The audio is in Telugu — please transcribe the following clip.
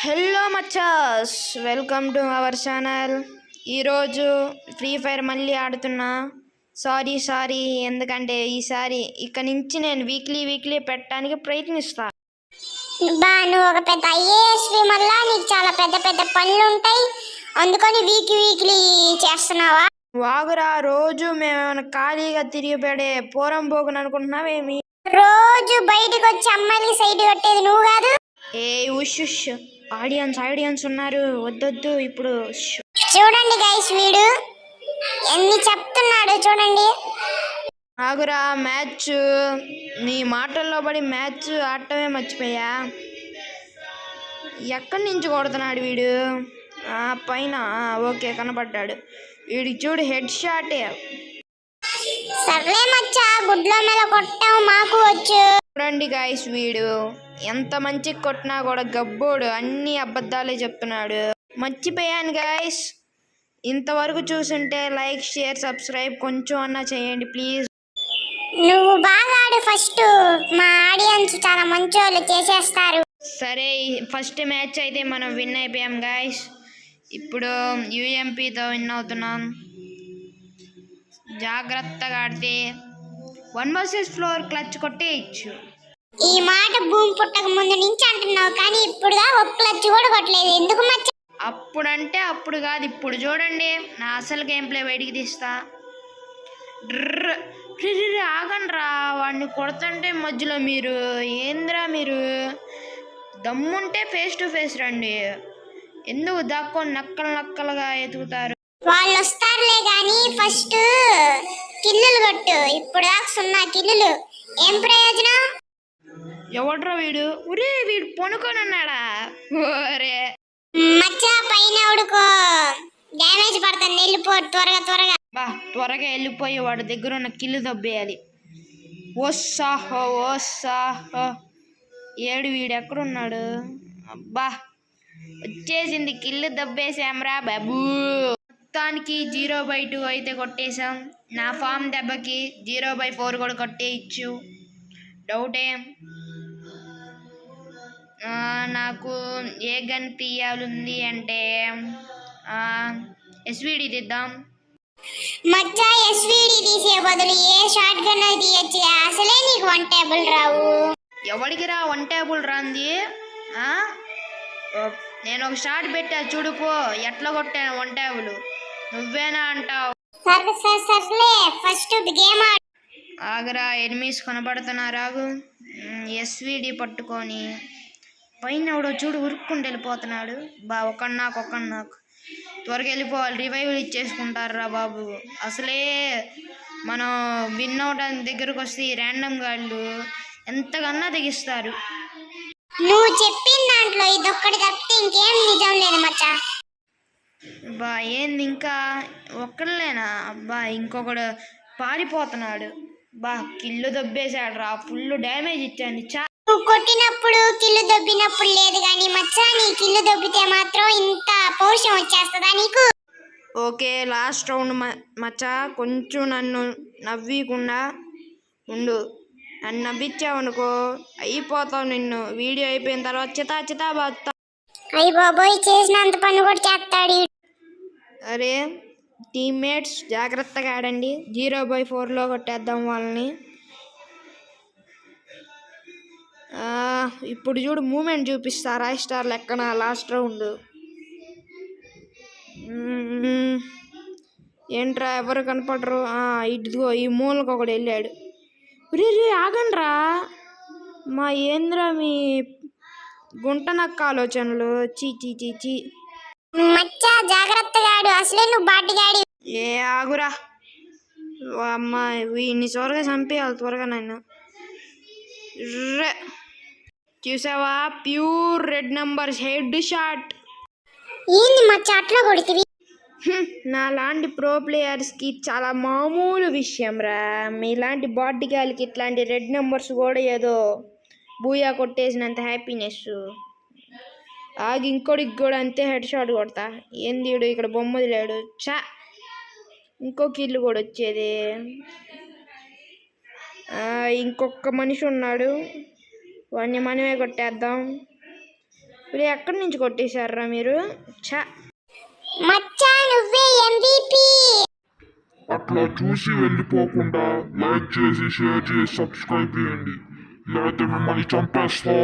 హలో మచ్చాస్, వెల్కమ్ టు అవర్ ఛానల్. ఈరోజు ఫ్రీ ఫైర్ మళ్ళీ ఆడుతున్నా. సారీ ఎందుకంటే ఈసారి ఇక నుంచి నేను వీక్లీ పెట్టడానికి ప్రయత్నిస్తా. నువ్వు ఒక పెద్ద ఐఏఎస్ మళ్ళా నీకు చాలా పెద్ద పెద్ద పనులు ఉంటాయి, అందుకని వీక్లీ చేస్తున్నావా? వాగురా, రోజు మేము ఖాళీగా తిరిగి పడే పోరం పోగును అనుకుంటున్నావేమి? రోజు బయటకు వచ్చి అమ్మాయిలకి సైడ్ కొట్టేది నువ్వు కాదు. ఏ ఉష్ ఆడియన్స్ ఉన్నారు, వద్దొద్దు ఇప్పుడు. చూడండి గైస్, వీడు ఎన్ని చెప్తున్నాడు చూడండి. ఆగురా, మ్యాచ్ నీ మాటల్లో పడి మ్యాచ్ ఆడటమే మర్చిపోయా. ఎక్కడి నుంచి కొడుతున్నాడు వీడు? పైన ఓకే కనపడ్డాడు. వీడికి చూడు, హెడ్ షాటే. సర్లే మచ్చా, గుడ్ల మీద కొట్టావు, మాకు వచ్చు. చూడండి గాయస్, వీడు ఎంత మంచి కొట్టినా కూడా గబ్బోడు, అన్ని అబద్ధాలే చెప్తున్నాడు. మర్చిపోయాను గాయస్, ఇంతవరకు చూసుంటే లైక్, షేర్, సబ్స్క్రైబ్ కొంచెం అన్నా చేయండి ప్లీజ్. నువ్వు బాగా ఆడు ఫస్ట్, మా ఆడియన్స్ చాలా మంచి వాళ్ళు చేసేస్తారు. సరే, ఫస్ట్ మ్యాచ్ అయితే మనం విన్ అయిపోయాం గాయస్. ఇప్పుడు యూఎంపీతో విన్ అవుతున్నాం. జాగ్రత్తగా ఆడితే 1 vs 4 క్లచ్ కొట్టేయచ్చు. ఈ మాట భూమి పుట్టక ముందు నుంచి అంటున్నావు, కానీ ఇప్పుడుగా ఒక్క క్లచ్ కూడా కొట్టలేదు, ఎందుకు మచ్చ? అప్పుడంటే అప్పుడు కాదు, ఇప్పుడు చూడండి నా అసలు గేమ్ ప్లే బయటికి తీస్తా. ఆగండ్రా, వాడిని కొడుతుంటే మధ్యలో మీరు ఏంద్రా? మీరు దమ్ముంటే ఫేస్ టు ఫేస్ రండి, ఎందుకు దాక్కొని నక్కలుగా ఎతుకుతారు? వాళ్ళు వస్తారులే గాని ఫస్ట్ కిల్లులు కొట్టు. ఇప్పుడు దాకా 0 కిల్లులు, ఏం ప్రయోజనం? ఎవడ్రా వీడు? వీడు పొనుకొని ఉన్నాడా? ఓరే మచ్చ, పైన ఉడుకో, డ్యామేజ్ పడుతుంది, వెళ్ళిపో త్వరగా. త్వరగా వెళ్ళిపోయి వాడి దగ్గర ఉన్న కిల్లు దబ్బేయాలి. ఓసాహో ఏడు, వీడు ఎక్కడున్నాడు? అబ్బా, వచ్చేసింది, కిల్లు దబ్బేసాంరా బాబు. మొత్తానికి 0/2 అయితే కొట్టేశాం. నా ఫామ్ దెబ్బకి 0/4 కూడా కొట్టేయచ్చు, డౌటే. నాకు ఏ గన్ తీయాలి అంటే ఎస్విడి తీద్దాం. మచ్చా, ఎస్విడి తీసే బదులు ఏ షాట్ గన్ తీయచ్చు, అసలే నీకు 1 టేబుల్ రావు. ఎవరికి రా 1 టేబుల్ రాంది? నేను ఒక షాట్ పెట్టా చూడుపో, ఎట్లా కొట్టాను 1 టేబుల్, నువ్వేనా అంటావు? సర్లే, ఫస్ట్ గేమ్ ఆగరా, ఎనిమీస్ కనబడుతున్నారాగు. ఎస్విడి పట్టుకొని పైన ఎవడో చూడు ఉరుక్కుంటూ వెళ్ళిపోతున్నాడు. ఒకడు నాకు త్వరగా వెళ్ళిపోవాలి, రివైవ్ ఇచ్చేసుకుంటారా బాబు. అసలే మనం విన్ అవడానికి దగ్గరకు వస్తే ఈ ర్యాండమ్ గాళ్ళు ఎంతకన్నా తెగిస్తారు. నువ్వు చెప్పిన దాంట్లో ఇదొక్కటి తప్పితే ఇంకేం నిజం లేదు మచ్చా. ఏంది ఇంకా ఒక్కడలేనా? ఇంకొకడు పారిపోతున్నాడు. కిల్లు దబ్బేశాడు రా, ఫుల్ డ్యామేజ్ ఇచ్చాను. నువ్వు కొట్టినప్పుడు కిల్లు దొబ్బినప్పుడు లేదు కానీ మచ్చా, నీ కిల్లు దొబ్బితే మాత్రం ఇంత పౌరుషం వచ్చేస్తుందా నీకు? ఓకే, లాస్ట్ రౌండ్ మచ్చా, కొంచెం నన్ను నవ్వకుండా ఉండు. నన్ను నవ్వించావనుకో అయిపోతావు, నిన్ను వీడియో అయిపోయిన తర్వాత చితా బాగుతా. అయ్యి బాబోయ్, చేసినంత పని కూడా చేస్తాడు. అరే టీమ్మేట్స్, జాగ్రత్తగా ఆడండి, 0/4లో కొట్టేద్దాం వాళ్ళని. ఇప్పుడు చూడు, మూమెంట్ చూపిస్తా రాయ్ స్టార్ లెక్కన. లాస్ట్ రౌండ్ ఏంట్రా, ఎవరు కనపడరు? ఇదిగో ఈ మూలకు ఒకడు వెళ్ళాడు. ఆగండ్రా, మా ఏంద్రా మీ గుంట నక్క ఆలోచనలు. చీ మచ్చా, జాగ్రత్తగా ఆడు, అసలే నువ్వు బాటిగాడి. ఏ ఆగురా, అమ్మా వీడిని త్వరగా చంపేయాలి, త్వరగా నన్ను. చూసావా, pure red numbers head shot. ఏంది మచ్చా అట్లా కొడుతుంది? నా లాంటి ప్రో ప్లేయర్స్కి చాలా మామూలు విషయం రా. మీలాంటి బాటిగాలకి ఇట్లాంటి రెడ్ నెంబర్స్ కూడా ఏదో బూయా కొట్టేసినంత హ్యాపీనెస్. ఇంకోటికి కూడా అంతే హెడ్ షాట్ కొడతా. ఏంది ఇక్కడ బొమ్మది లేడు, ఇంకో కిల్లు కూడా వచ్చేది. ఇంకొక మనిషి ఉన్నాడు, వాడిని మనమే కొట్టేద్దాం. ఇప్పుడు ఎక్కడి నుంచి కొట్టేశారా మీరు? ఛా, మచ్చా నువ్వే MVP. అట్లా చూసి వెళ్ళిపోకుండా లైక్ చేసి షేర్ చేసి సబ్స్క్రైబ్ చేయండి, లేకపోతే మిమ్మల్ని చంపేస్తా.